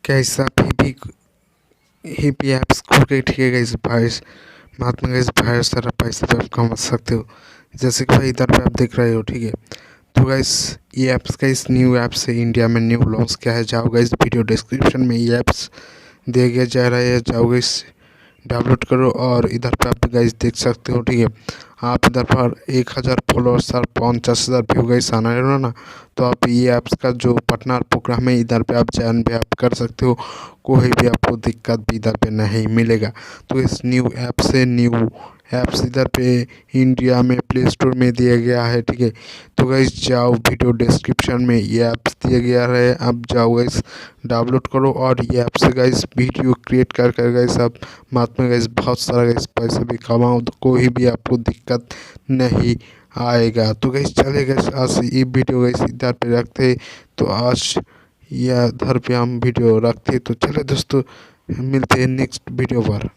Guys आप ही भी apps खोल के ठीक है गाइस भाई महात्मा गाइस भाई सारा पैसा पे आप कमा सकते हो। जैसे कि भाई इधर पे आप देख रहे हो ठीक है। तो गाइस ये ऐप्स का इस न्यू ऐप्स है इंडिया में न्यू लॉन्च क्या है, जाओ गाइस वीडियो डिस्क्रिप्शन में ये ऐप्स दिया गया जा रहा है, जाओ गाइस डाउनलोड करो और इधर पे आप गाइस देख सकते हो ठीक है। आप इधर पर 1000 फॉलोअर्स और 50,000 व्यू गाइस आना है ना, तो आप ये ऐप्स का जो पार्टनर प्रोग्राम है इधर पे आप ज्वाइन भी आप कर सकते हो। कोई भी आपको दिक्कत भी इधर पे नहीं मिलेगा। तो इस न्यू ऐप से न्यू ऐप्स इधर पे इंडिया में प्ले स्टोर में दिया गया है ठीक है। तो गाइस जाओ वीडियो डिस्क्रिप्शन में ये ऐप्स दिया गया है, आप जाओ गाइस डाउनलोड करो और ये ऐप से गाइस वीडियो क्रिएट कर गाइस आप महात्मा गाइस बहुत सारा गाइस पैसा भी कमाओ, तो कोई भी आपको दिक्कत नहीं आएगा। तो गाइस चले गाइस आज ये वीडियो गाइस इधर पे रखते, तो आज या इधर पे हम वीडियो रखते, तो चले दोस्तों मिलते हैं नेक्स्ट वीडियो पर।